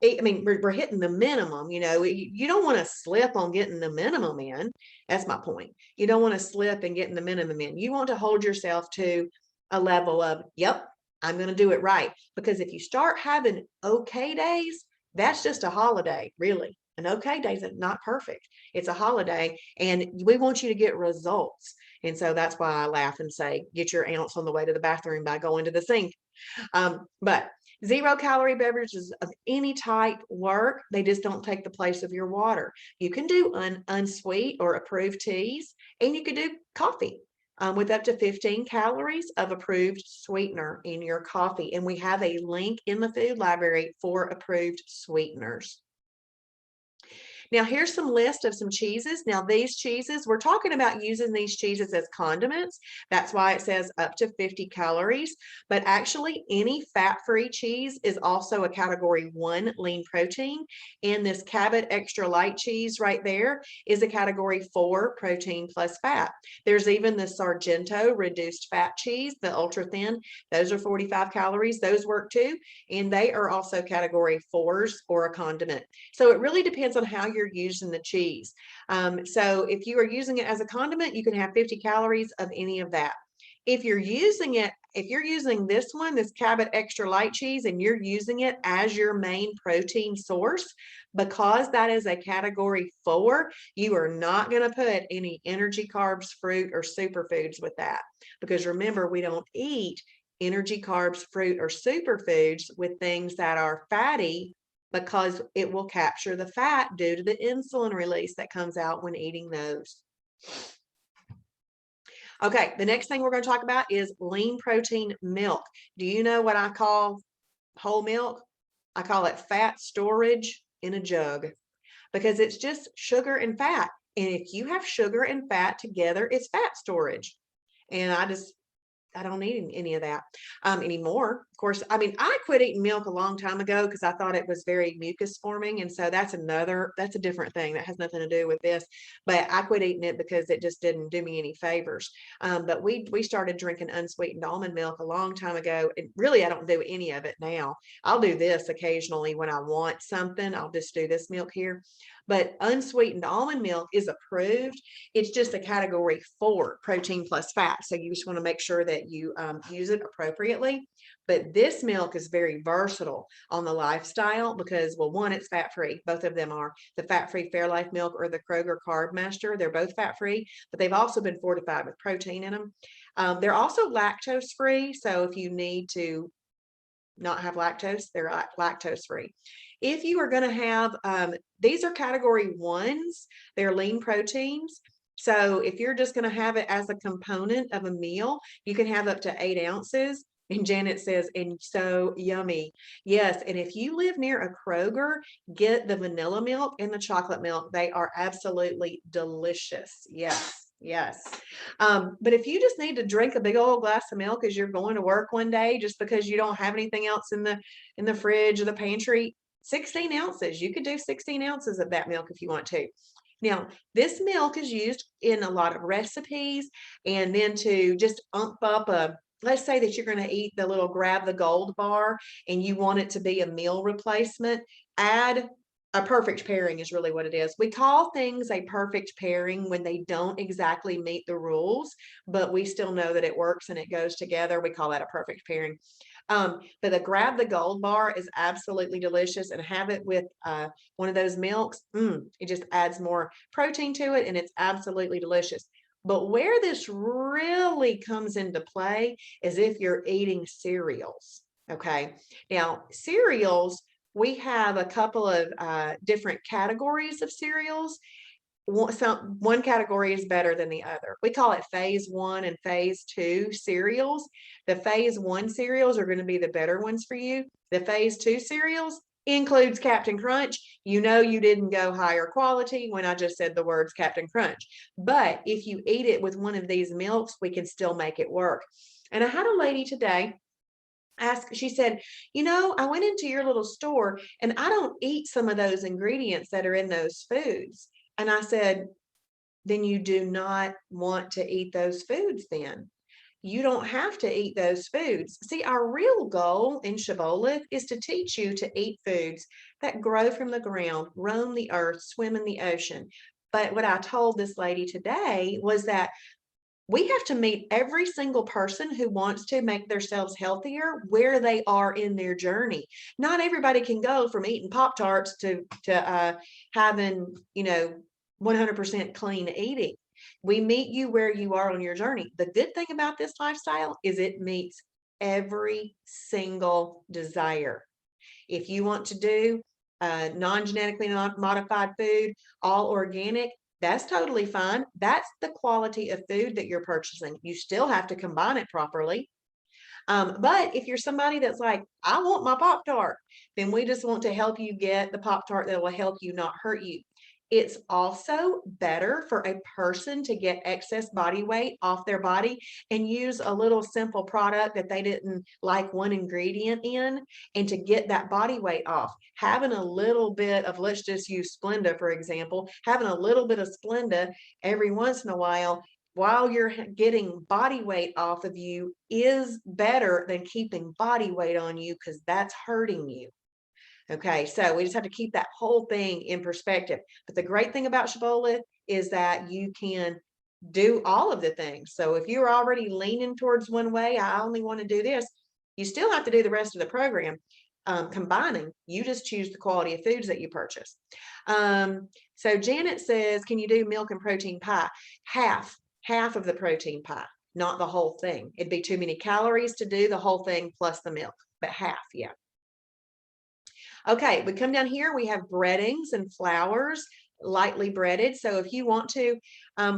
[SPEAKER 1] I mean, we're hitting the minimum, you don't want to slip on getting the minimum in. That's my point. You don't want to slip and getting the minimum in. You want to hold yourself to a level of, yep, I'm going to do it right. Because if you start having okay days, that's just a holiday, really. An okay day is not perfect. It's a holiday, and we want you to get results. And so that's why I laugh and say, get your ounce on the way to the bathroom by going to the sink. But 0-calorie beverages of any type work. They just don't take the place of your water. You can do unsweet or approved teas, and you can do coffee. With up to 15 calories of approved sweetener in your coffee. And we have a link in the food library for approved sweeteners. Now, here's some list of some cheeses. Now, these cheeses, we're talking about using these cheeses as condiments. That's why it says up to 50 calories. But actually, any fat-free cheese is also a category 1 lean protein. And this Cabot extra light cheese right there is a category 4 protein plus fat. There's even the Sargento reduced fat cheese, the ultra thin. Those are 45 calories. Those work too. And they are also category 4s or a condiment. So it really depends on how you're using the cheese. So if you are using it as a condiment, you can have 50 calories of any of that. If you're using this one, this Cabot extra light cheese, and you're using it as your main protein source, because that is a category 4, you are not going to put any energy, carbs, fruit, or superfoods with that. Because remember, we don't eat energy, carbs, fruit, or superfoods with things that are fatty, because it will capture the fat due to the insulin release that comes out when eating those. Okay, the next thing we're going to talk about is lean protein milk. Do you know what I call whole milk? I call it fat storage in a jug, because it's just sugar and fat. And if you have sugar and fat together, it's fat storage. And I don't need any of that anymore. Of course, I mean, I quit eating milk a long time ago because I thought it was very mucus forming. And so that's a different thing that has nothing to do with this. But I quit eating it because it just didn't do me any favors. But we started drinking unsweetened almond milk a long time ago. And really, I don't do any of it now. I'll do this occasionally when I want something. I'll just do this milk here. But unsweetened almond milk is approved. It's just a category 4 protein plus fat. So you just want to make sure that you use it appropriately. But this milk is very versatile on the lifestyle because, well, one, it's fat-free. Both of them are. The fat-free Fairlife milk or the Kroger Carb Master. They're both fat-free, but they've also been fortified with protein in them. They're also lactose-free. So if you need to not have lactose, they're lactose-free. If you are going to have, these are category 1s, they're lean proteins. So if you're just going to have it as a component of a meal, you can have up to 8 ounces. And Janet says, and so yummy. Yes, and if you live near a Kroger, get the vanilla milk and the chocolate milk. They are absolutely delicious. Yes. Yes. But if you just need to drink a big old glass of milk as you're going to work one day, just because you don't have anything else in the fridge or the pantry, 16 ounces, you could do 16 ounces of that milk if you want to. Now, this milk is used in a lot of recipes, and then to just ump up let's say that you're going to eat the little grab the gold bar and you want it to be a meal replacement, add a perfect pairing is really what it is. We call things a perfect pairing when they don't exactly meet the rules, but we still know that it works and it goes together. We call that a perfect pairing. But grab the gold bar is absolutely delicious, and have it with one of those milks. It just adds more protein to it, and it's absolutely delicious. But where this really comes into play is if you're eating cereals. Okay. Now, cereals, we have a couple of different categories of cereals. One category is better than the other. We call it phase 1 and phase 2 cereals. The phase 1 cereals are going to be the better ones for you. The phase 2 cereals includes Captain Crunch. You know you didn't go higher quality when I just said the words Captain Crunch. But if you eat it with one of these milks, we can still make it work. And I had a lady today ask, she said, I went into your little store and I don't eat some of those ingredients that are in those foods. And I said, then you do not want to eat those foods then. You don't have to eat those foods. See, our real goal in Shibboleth is to teach you to eat foods that grow from the ground, roam the earth, swim in the ocean. But what I told this lady today was that we have to meet every single person who wants to make themselves healthier where they are in their journey. Not everybody can go from eating Pop-Tarts to having, 100% clean eating. We meet you where you are on your journey. The good thing about this lifestyle is it meets every single desire. If you want to do non-genetically modified food, all organic, that's totally fine. That's the quality of food that you're purchasing. You still have to combine it properly. But if you're somebody that's like, I want my Pop-Tart, then we just want to help you get the Pop-Tart that will help you, not hurt you. It's also better for a person to get excess body weight off their body and use a little simple product that they didn't like one ingredient in, and to get that body weight off. Having a little bit of, let's just use Splenda, for example, having a little bit of Splenda every once in a while you're getting body weight off of you is better than keeping body weight on you, because that's hurting you. Okay, so we just have to keep that whole thing in perspective. But the great thing about Shibboleth is that you can do all of the things. So if you're already leaning towards one way, I only want to do this, you still have to do the rest of the program. Combining, you just choose the quality of foods that you purchase. So Janet says, can you do milk and protein pie? Half of the protein pie, not the whole thing. It'd be too many calories to do the whole thing plus the milk, but half, yeah. Okay, we come down here, we have breadings and flours, lightly breaded. So if you want to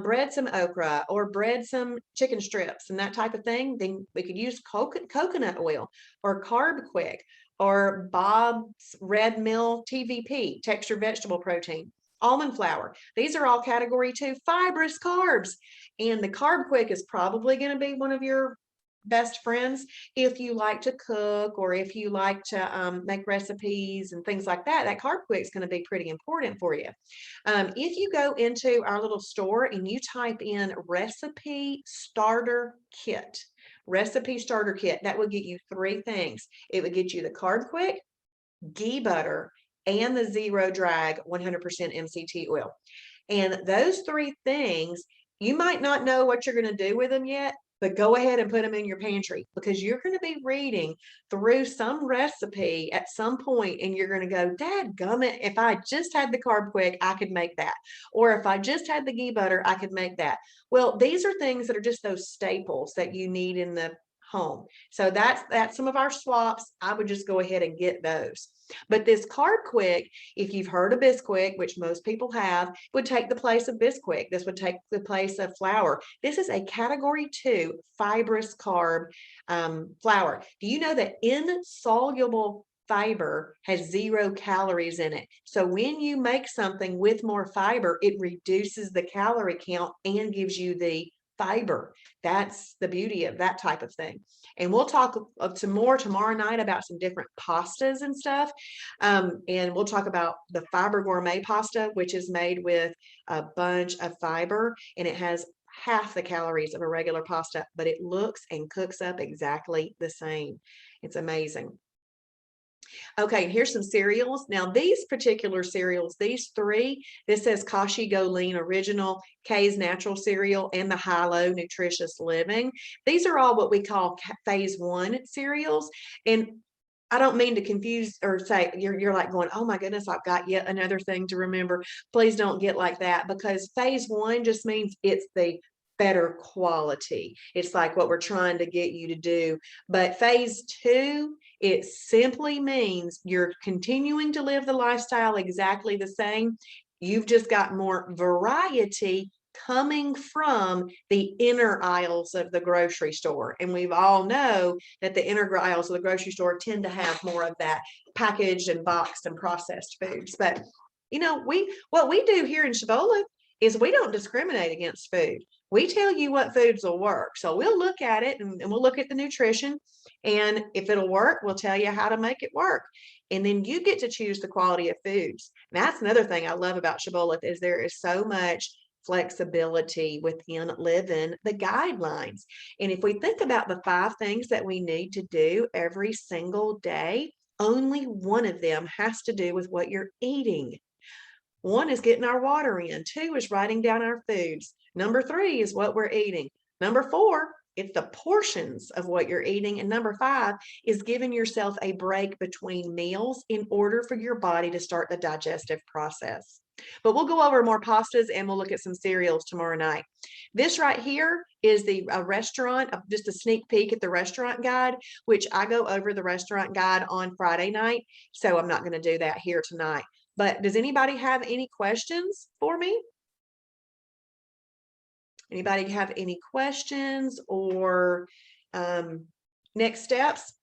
[SPEAKER 1] bread some okra or bread some chicken strips and that type of thing, then we could use coconut oil or Carb Quick or Bob's Red Mill TVP, textured vegetable protein, almond flour. These are all category 2 fibrous carbs. And the Carb Quick is probably going to be one of your best friends if you like to cook, or if you like to make recipes and things like that. That Carb Quick is going to be pretty important for you. If you go into our little store and you type in recipe starter kit, that will get you 3 things. It would get you the Carb Quick, ghee butter, and the zero drag 100% MCT oil. And those 3 things, you might not know what you're going to do with them yet, but go ahead and put them in your pantry, because you're going to be reading through some recipe at some point and you're going to go, dadgummit, if I just had the Carb Quick, I could make that. Or if I just had the ghee butter, I could make that. Well, these are things that are just those staples that you need in the home. So that's some of our swaps. I would just go ahead and get those. But this Carb Quick, if you've heard of Bisquick, which most people have, would take the place of Bisquick. This would take the place of flour. This is a category 2 fibrous carb flour. Do you know that insoluble fiber has 0 calories in it? So when you make something with more fiber, it reduces the calorie count and gives you the fiber. That's the beauty of that type of thing. And we'll talk some more tomorrow night about some different pastas and stuff. And we'll talk about the Fiber Gourmet pasta, which is made with a bunch of fiber, and it has half the calories of a regular pasta, but it looks and cooks up exactly the same. It's amazing. Okay, and here's some cereals. Now, these particular cereals, these three, this says Kashi Go Lean Original, K's Natural Cereal, and the High-Low Nutritious Living. These are all what we call phase 1 cereals. And I don't mean to confuse or say you're like going, oh my goodness, I've got yet another thing to remember. Please don't get like that, because phase 1 just means it's the better quality. It's like what we're trying to get you to do. But phase 2, it simply means you're continuing to live the lifestyle exactly the same. You've just got more variety coming from the inner aisles of the grocery store. And we all know that the inner aisles of the grocery store tend to have more of that packaged and boxed and processed foods. But what we do here in Shibboleth is we don't discriminate against food. We tell you what foods will work. So we'll look at it and we'll look at the nutrition. And if it'll work, we'll tell you how to make it work. And then you get to choose the quality of foods. And that's another thing I love about Shibboleth, is there is so much flexibility within living the guidelines. And if we think about the 5 things that we need to do every single day, only one of them has to do with what you're eating. 1 is getting our water in. 2 is writing down our foods. Number 3 is what we're eating. Number 4, it's the portions of what you're eating. And number 5 is giving yourself a break between meals in order for your body to start the digestive process. But we'll go over more pastas and we'll look at some cereals tomorrow night. This right here is the restaurant, just a sneak peek at the restaurant guide, which I go over the restaurant guide on Friday night. So I'm not going to do that here tonight. But does anybody have any questions for me? Anybody have any questions or next steps?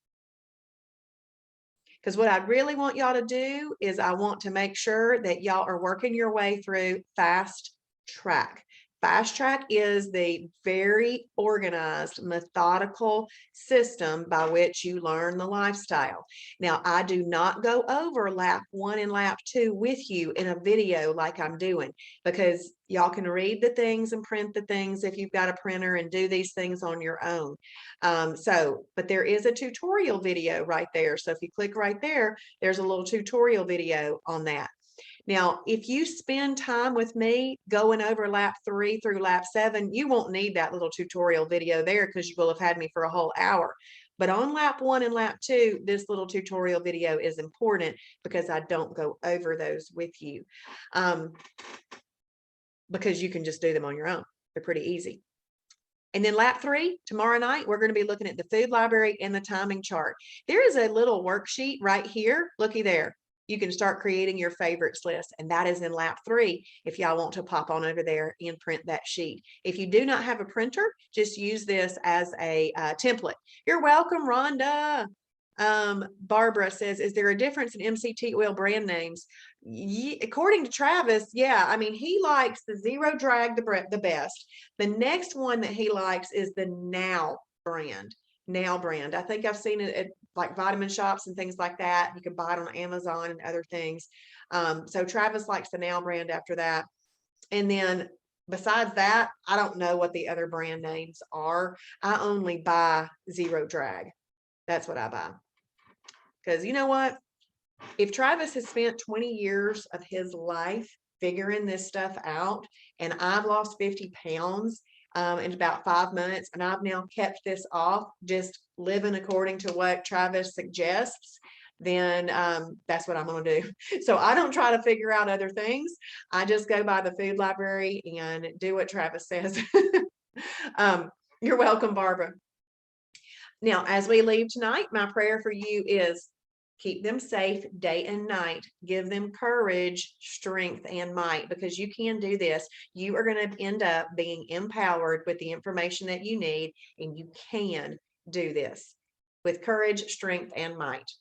[SPEAKER 1] Because what I really want y'all to do is I want to make sure that y'all are working your way through Fast Track. Fast Track is the very organized, methodical system by which you learn the lifestyle. Now, I do not go over lap 1 and lap 2 with you in a video like I'm doing, because y'all can read the things and print the things if you've got a printer and do these things on your own. But there is a tutorial video right there. So if you click right there, there's a little tutorial video on that. Now, if you spend time with me going over lap 3 through lap 7, you won't need that little tutorial video there, because you will have had me for a whole hour. But on lap 1 and lap 2, this little tutorial video is important, because I don't go over those with you, because you can just do them on your own. They're pretty easy. And then lap 3, tomorrow night, we're going to be looking at the food library and the timing chart. There is a little worksheet right here. Looky there. You can start creating your favorites list, and that is in lap 3 if y'all want to pop on over there and print that sheet. If you do not have a printer, just use this as a template. You're welcome, Rhonda. Barbara says, is there a difference in Mct Oil brand names? According to Travis, yeah. I mean, he likes the Zero Drag the best. The next one that he likes is the Now brand. I think I've seen it at like vitamin shops and things like that. You can buy it on Amazon and other things. So Travis likes the Now brand after that. And then besides that, I don't know what the other brand names are. I only buy Zero Drag. That's what I buy. Because you know what? If Travis has spent 20 years of his life figuring this stuff out, and I've lost 50 pounds in about 5 months, and I've now kept this off, just living according to what Travis suggests, then that's what I'm going to do. So I don't try to figure out other things. I just go by the food library and do what Travis says. You're welcome, Barbara. Now, as we leave tonight, my prayer for you is keep them safe day and night. Give them courage, strength, and might, because you can do this. You are going to end up being empowered with the information that you need, and you can do this with courage, strength, and might.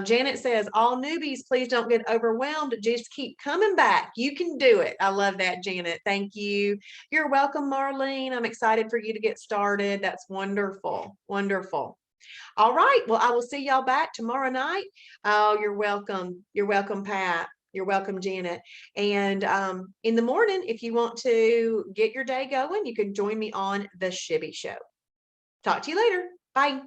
[SPEAKER 1] Janet says, all newbies, please don't get overwhelmed. Just keep coming back. You can do it. I love that, Janet. Thank you. You're welcome, Marlene. I'm excited for you to get started. That's wonderful. Wonderful. All right. Well, I will see y'all back tomorrow night. Oh, you're welcome. You're welcome, Pat. You're welcome, Janet. And in the morning, if you want to get your day going, you can join me on the Shibby Show. Talk to you later. Bye.